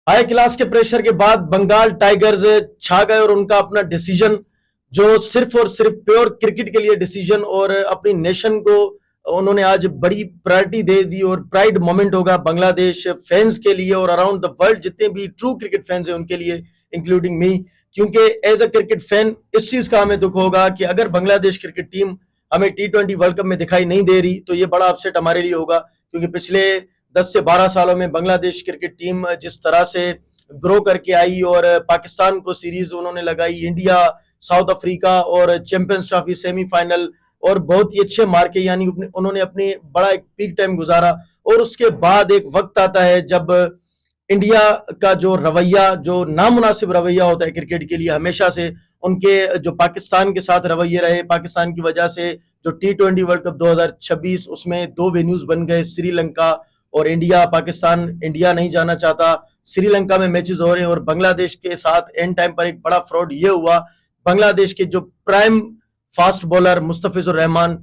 High class के pressure के बाद बंगाल टाइगर्स छा गए और उनका अपना डिसीजन जो सिर्फ और सिर्फ प्योर क्रिकेट के लिए डिसीजन और अपनी नेशन को उन्होंने आज बड़ी प्रायोरिटी दे दी और प्राइड मोमेंट होगा बांग्लादेश फैंस के लिए और अराउंड द वर्ल्ड जितने भी ट्रू क्रिकेट फैंस हैं उनके लिए इंक्लूडिंग मी। क्योंकि एज अ क्रिकेट फैन इस चीज का हमें दुख होगा कि अगर बांग्लादेश क्रिकेट टीम हमें T20 वर्ल्ड कप में दिखाई नहीं दे रही तो ये बड़ा अपसेट हमारे लिए होगा। क्योंकि पिछले 10 से 12 सालों में बांग्लादेश क्रिकेट टीम जिस तरह से ग्रो करके आई और पाकिस्तान को सीरीज उन्होंने लगाई, इंडिया, साउथ अफ्रीका और चैंपियंस ट्रॉफी सेमीफाइनल और बहुत ही अच्छे मार्के यानी उन्होंने अपने बड़ा एक पीक टाइम गुजारा। और उसके बाद एक वक्त आता है जब इंडिया का जो रवैया, जो नामुनासिब रवैया होता है क्रिकेट के लिए हमेशा से, उनके जो पाकिस्तान के साथ रवैये रहे, पाकिस्तान की वजह से जो T20 वर्ल्ड कप 2026 उसमें दो वेन्यूज बन गए, श्रीलंका और इंडिया। पाकिस्तान इंडिया नहीं जाना चाहता, श्रीलंका में मैचेस हो रहे हैं और बांग्लादेश के साथ एंड टाइम पर एक बड़ा फ्रॉड ये हुआ, बांग्लादेश के जो prime fast bowler Mustafizur Rahman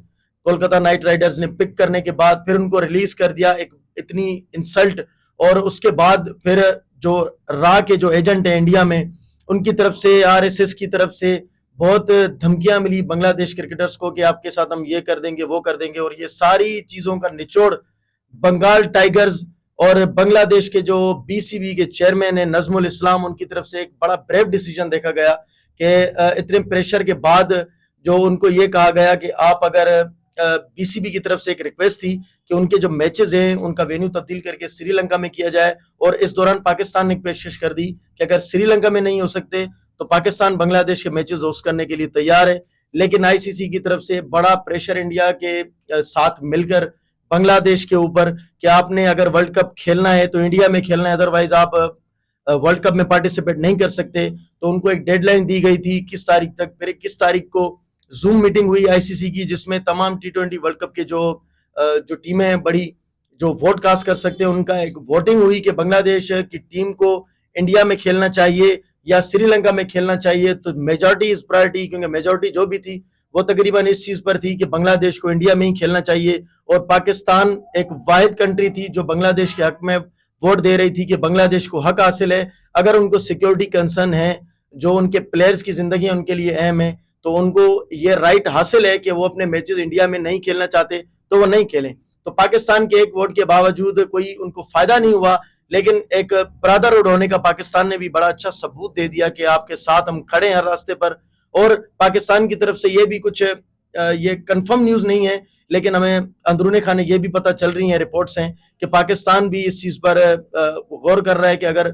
Kolkata night Riders ने पिक करने के बाद फिर उनको रिलीज कर दिया, एक इतनी इंसल्ट। और उसके बाद फिर जो रा के जो एजेंट है इंडिया में उनकी तरफ से, RSS की तरफ से बहुत धमकियां मिली बांग्लादेश क्रिकेटर्स को कि आपके साथ हम ये कर देंगे वो कर देंगे। और ये सारी चीजों का निचोड़ बंगाल टाइगर्स और बांग्लादेश के जो BCB के चेयरमैन है नजमुल इस्लाम, उनकी तरफ से एक बड़ा ब्रेव डिसीजन देखा गया कि इतने प्रेशर के बाद जो उनको ये कहा गया कि आप अगर BCB की तरफ से एक रिक्वेस्ट थी कि उनके जो मैचेस हैं उनका वेन्यू तब्दील करके श्रीलंका में किया जाए। और इस दौरान पाकिस्तान ने पेशकश कर दी कि अगर श्रीलंका में नहीं हो सकते तो पाकिस्तान बांग्लादेश के मैचेस होस्ट करने के लिए तैयार है। लेकिन ICC की तरफ से बड़ा प्रेशर इंडिया के साथ मिलकर बांग्लादेश के ऊपर कि आपने अगर वर्ल्ड कप खेलना है तो इंडिया में खेलना है, अदरवाइज आप वर्ल्ड कप में पार्टिसिपेट नहीं कर सकते। तो उनको एक डेडलाइन दी गई थी 21 तारीख तक। फिर 21 तारीख को जूम मीटिंग हुई ICC की जिसमें तमाम T20 वर्ल्ड कप के जो टीमें हैं बड़ी जो वोट कास्ट कर सकते हैं, उनका एक वोटिंग हुई कि बांग्लादेश की टीम को इंडिया में खेलना चाहिए या श्रीलंका में खेलना चाहिए। तो मेजॉरिटी इज प्रायोरिटी, क्योंकि मेजॉरिटी जो भी थी वो तकरीबन इस चीज पर थी कि बांग्लादेश को इंडिया में ही खेलना चाहिए। और पाकिस्तान एक वाहिद कंट्री थी जो बांग्लादेश के हक में वोट दे रही थी कि बांग्लादेश को हक हासिल है, अगर उनको सिक्योरिटी कंसर्न है, जो उनके प्लेयर्स की जिंदगी उनके लिए अहम है, तो उनको ये राइट हासिल है कि वो अपने मैचेस इंडिया में नहीं खेलना चाहते तो वो नहीं खेलें। तो पाकिस्तान के एक वोट के बावजूद कोई उनको फायदा नहीं हुआ, लेकिन एक ब्रदरहुड होने का पाकिस्तान ने भी बड़ा अच्छा सबूत दे दिया कि आपके साथ हम खड़े हैं हर रास्ते पर। और पाकिस्तान की तरफ से ये भी कुछ ये कंफर्म न्यूज नहीं है, लेकिन हमें अंदरूनी खाने ये भी पता चल रही है, रिपोर्ट्स हैं कि पाकिस्तान भी इस चीज पर गौर कर रहा है कि अगर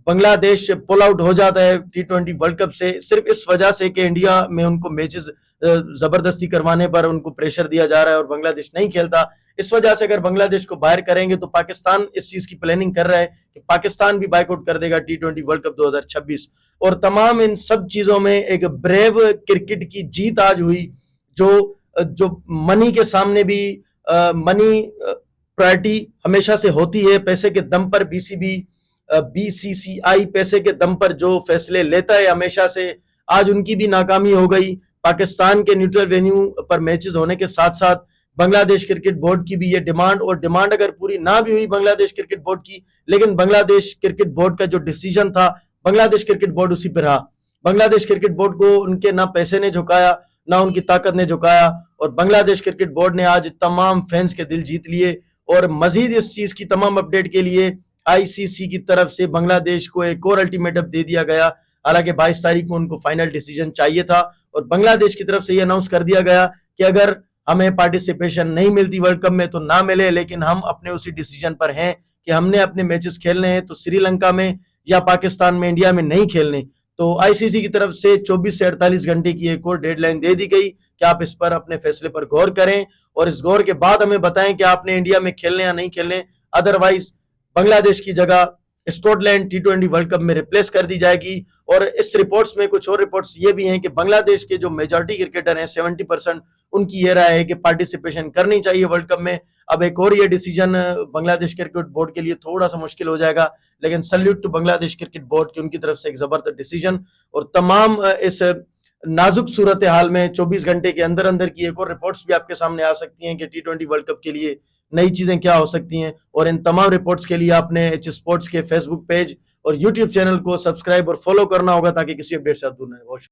बांग्लादेश पुल आउट हो जाता है T20 वर्ल्ड कप से सिर्फ इस वजह से कि इंडिया में उनको मैचेस जबरदस्ती करवाने पर उनको प्रेशर दिया जा रहा है और बांग्लादेश नहीं खेलता, इस वजह से अगर बांग्लादेश को बाहर करेंगे तो पाकिस्तान इस चीज की प्लानिंग कर रहा है कि पाकिस्तान भी बाइकआउट कर देगा T20 वर्ल्ड कप 2026। और तमाम इन सब चीजों में एक ब्रेव क्रिकेट की जीत आज हुई, जो जो मनी के सामने भी मनी प्रायोरिटी हमेशा से होती है, पैसे के दम पर BCCI पैसे के दम पर जो फैसले लेता है हमेशा से, आज उनकी भी नाकामी हो गई। पाकिस्तान के न्यूट्रल वेन्यू पर मैचेस होने के साथ साथ बांग्लादेश क्रिकेट बोर्ड की भी ये डिमांड, और डिमांड अगर पूरी ना भी हुई बांग्लादेश क्रिकेट बोर्ड की, लेकिन बांग्लादेश क्रिकेट बोर्ड का जो डिसीजन था बांग्लादेश क्रिकेट बोर्ड उसी पर रहा। बांग्लादेश क्रिकेट बोर्ड को उनके ना पैसे ने झुकाया ना उनकी ताकत ने झुकाया, और बांग्लादेश क्रिकेट बोर्ड ने आज तमाम फैंस के दिल जीत लिए। और मजीद इस चीज की तमाम अपडेट के लिए ICC की तरफ से बांग्लादेश को एक और अल्टीमेटम दे दिया गया। हालांकि 22 तारीख को उनको फाइनल डिसीजन चाहिए था और बांग्लादेश की तरफ से ये अनाउंस कर दिया गया कि अगर हमें पार्टिसिपेशन नहीं मिलती वर्ल्ड कप में तो ना मिले, लेकिन हम अपने उसी डिसीजन पर हैं कि हमने अपने मैचेस खेलने हैं तो श्रीलंका में या पाकिस्तान में, इंडिया में नहीं खेलने। तो ICC की तरफ से 24 से 48 घंटे की एक और डेडलाइन दे दी गई कि आप इस पर अपने फैसले पर गौर करें और इस गौर के बाद हमें बताएं कि आपने इंडिया में खेलने या नहीं खेलने, अदरवाइज बांग्लादेश की जगह स्कॉटलैंड T20 वर्ल्ड कप में रिप्लेस कर दी जाएगी। और इस रिपोर्ट्स में कुछ और रिपोर्ट्स ये भी हैं कि बांग्लादेश के जो मेजॉरिटी क्रिकेटर हैं 70% उनकी ये राय है कि पार्टिसिपेशन करनी चाहिए वर्ल्ड कप में। अब एक और ये डिसीजन बांग्लादेश क्रिकेट बोर्ड के लिए थोड़ा सा मुश्किल हो जाएगा, लेकिन salute to Bangladesh cricket board की उनकी तरफ से एक जबरदस्त डिसीजन। और तमाम इस नाजुक सूरत हाल में 24 घंटे के अंदर अंदर की एक और रिपोर्ट्स भी आपके सामने आ सकती हैं कि T20 वर्ल्ड कप के लिए नई चीजें क्या हो सकती हैं। और इन तमाम रिपोर्ट्स के लिए आपने H स्पोर्ट्स के फेसबुक पेज और यूट्यूब चैनल को सब्सक्राइब और फॉलो करना होगा ताकि किसी अपडेट से आप दूर न रहें। बहुत